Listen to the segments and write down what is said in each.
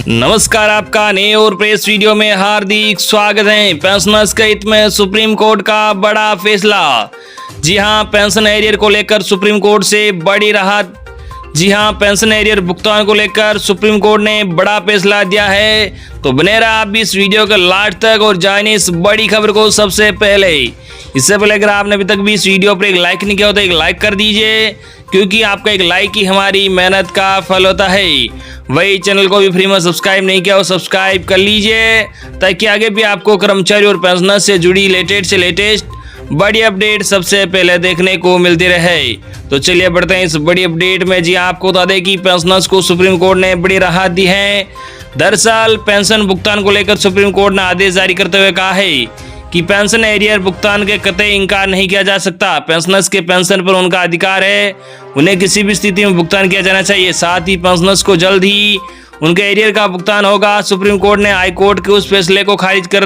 नमस्कार, आपका नए और प्रेस वीडियो में हार्दिक स्वागत है। पेंशनर्स के हित में सुप्रीम कोर्ट का बड़ा फैसला। जी हां, पेंशन एरियर को लेकर सुप्रीम कोर्ट से बड़ी राहत। जी हां, पेंशन एरियर भुगतान को लेकर सुप्रीम कोर्ट ने बड़ा फैसला दिया है। तो बने रहा आप भी इस वीडियो के लास्ट तक और जानिए इस बड़ी खबर को सबसे पहले। इससे पहले अगर आपने अभी तक भी इस वीडियो पर एक लाइक नहीं किया हो तो एक लाइक कर दीजिए, क्योंकि आपका एक लाइक ही हमारी मेहनत का फल होता है। वही चैनल को भी फ्री में सब्सक्राइब नहीं किया हो सब्सक्राइब कर लीजिए, ताकि आगे भी आपको कर्मचारी और पेंशनर से जुड़ी लेटेस्ट बड़ी अपडेट सबसे पहले देखने को मिलती रहे। तो चलिए बढ़ते हैं इस बड़ी अपडेट में। जी आपको बता दें कि पेंशनर्स को सुप्रीम कोर्ट ने बड़ी राहत दी है। दरअसल पेंशन भुगतान को लेकर सुप्रीम कोर्ट ने आदेश जारी करते हुए कहा है कि पेंशन एरियर भुगतान के कतई इनकार नहीं किया जा सकता। पेंशनर्स के पेंशन पर उनका अधिकार है, उन्हें किसी भी स्थिति में भुगतान किया जाना चाहिए। साथ ही पेंशनर्स को जल्द ही उनके एरियर का भुगतान होगा। सुप्रीम कोर्ट ने हाई कोर्ट के उस फैसले को खारिज कर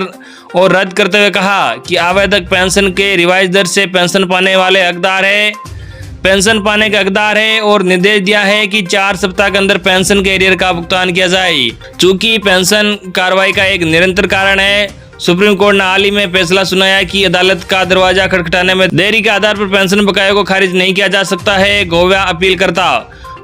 और रद्द करते हुए कहा कि आवेदक पेंशन के रिवाइज दर से पेंशन पाने वाले हकदार है, पेंशन पाने के हकदार है और निर्देश दिया है कि 4 सप्ताह के अंदर पेंशन के एरियर का भुगतान किया जाए। चूंकि पेंशन कार्रवाई का एक निरंतर कारण है, सुप्रीम कोर्ट ने हाल ही में फैसला सुनाया कि अदालत का दरवाजा खटखटाने में देरी के आधार पर पेंशन बकाया को खारिज नहीं किया जा सकता है। गोवा अपीलकर्ता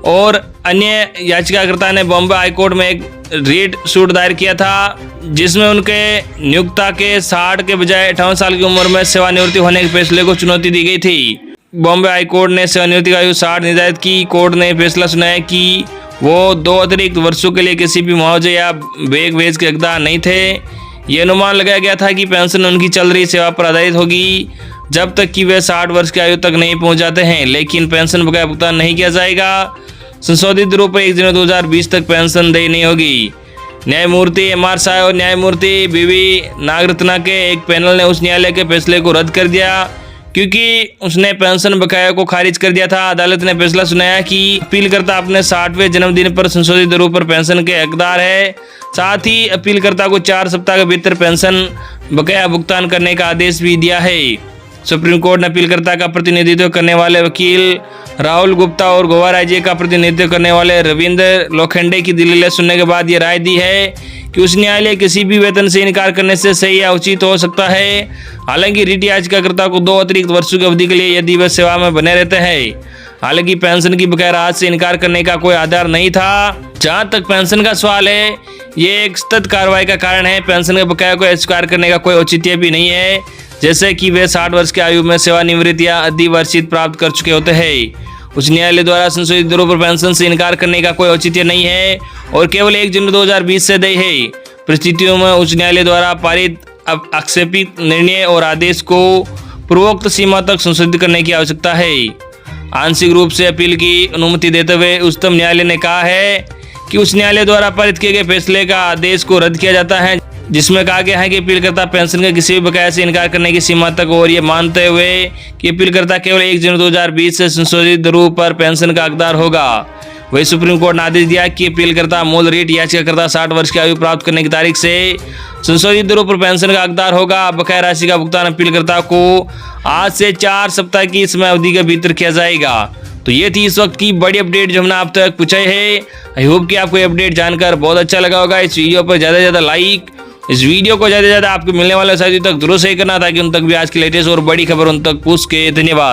और अन्य याचिकाकर्ता ने बॉम्बे हाईकोर्ट में एक रीट सूट दायर किया था, जिसमें उनके नियोक्ता के 60 के बजाय 58 साल की उम्र में सेवानिवृत्ति होने के फैसले को चुनौती दी गई थी। बॉम्बे हाईकोर्ट ने सेवानिवृत्ति की आयु 60 निर्धारित की। कोर्ट ने फैसला सुनाया कि वो 2 अतिरिक्त वर्षों के लिए किसी भी मुआवजे या बैग वेज के हकदार नहीं थे। ये अनुमान लगाया गया था कि पेंशन उनकी चल रही सेवा पर आधारित होगी जब तक कि वे 60 वर्ष की आयु तक नहीं पहुंच जाते हैं, लेकिन पेंशन बकाया भुगतान नहीं किया जाएगा। संशोधित दरों पर 1 जनवरी 2020 तक पेंशन देय नहीं होगी। न्यायमूर्ति एम.आर. साय और न्यायमूर्ति बी.वी. नागरत्ना के एक पैनल ने उस न्यायालय के फैसले को रद्द कर दिया, क्योंकि उसने पेंशन बकाया को खारिज कर दिया था। अदालत ने फैसला सुनाया कि अपीलकर्ता अपने 60वें जन्मदिन पर संशोधित दरों पर पेंशन के हकदार है। साथ ही अपीलकर्ता को 4 सप्ताह के भीतर पेंशन बकाया भुगतान करने का आदेश भी दिया है। सुप्रीम कोर्ट ने अपीलकर्ता का प्रतिनिधित्व करने वाले वकील राहुल गुप्ता और गोवा राज्य का प्रतिनिधित्व करने वाले रविंद्र लोखंडे की दलीलें सुनने के बाद ये राय दी है कि उस न्यायालय किसी भी वेतन से इनकार करने से सही या उचित हो सकता है। हालांकि रीट याचिकाकर्ता को 2 अतिरिक्त वर्षों की अवधि के लिए यदि वे सेवा में बने रहते हैं। हालांकि पेंशन की बकाया राहत से इनकार करने का कोई आधार नहीं था। जहां तक पेंशन का सवाल है, ये एक सतत कार्रवाई का कारण है। पेंशन के बकाया को अस्वीकार करने का कोई औचित्य भी नहीं है, जैसे कि वे 60 वर्ष की आयु में सेवानिवृत्ति या अधिवर्षित प्राप्त कर चुके होते हैं। उच्च न्यायालय द्वारा संशोधित दरों पर पेंशन से इनकार करने का कोई औचित्य नहीं है और केवल 1 जनवरी 2020 से देय है। परिस्थितियों में उच्च न्यायालय द्वारा पारित आक्षेपित निर्णय और आदेश को पूर्वोक्त सीमा तक संशोधित करने की आवश्यकता है। आंशिक रूप से अपील की अनुमति देते हुए उच्चतम न्यायालय ने कहा है कि उच्च न्यायालय द्वारा पारित किए गए फैसले का आदेश को रद्द किया जाता है, जिसमें कहा गया है कि अपीलकर्ता पेंशन के किसी भी बकाया से इनकार करने की सीमा तक, और ये मानते हुए कि अपीलकर्ता केवल 1 जनवरी 2020 से संशोधित दरों पर पेंशन का हकदार होगा। वही सुप्रीम कोर्ट ने आदेश दिया कि अपीलकर्ता मूल रीट याचिकाकर्ता 60 वर्ष की आयु प्राप्त करने की तारीख से संशोधित दरों पर पेंशन का हकदार होगा। बकाया राशि का भुगतान अपीलकर्ता को आज से 4 सप्ताह की समय अवधि के भीतर किया जाएगा। तो ये थी इस वक्त की बड़ी अपडेट जो हमने आप तक पहुंचाई है। आई होप कि आपको ये अपडेट जानकर बहुत अच्छा लगा होगा। इस वीडियो पर ज़्यादा से ज़्यादा लाइक, इस वीडियो को ज़्यादा से ज़्यादा आपको मिलने वाले साथियों तक जरूर शेयर करना, ताकि उन तक भी आज की लेटेस्ट और बड़ी खबर उन तक पहुंच के। धन्यवाद।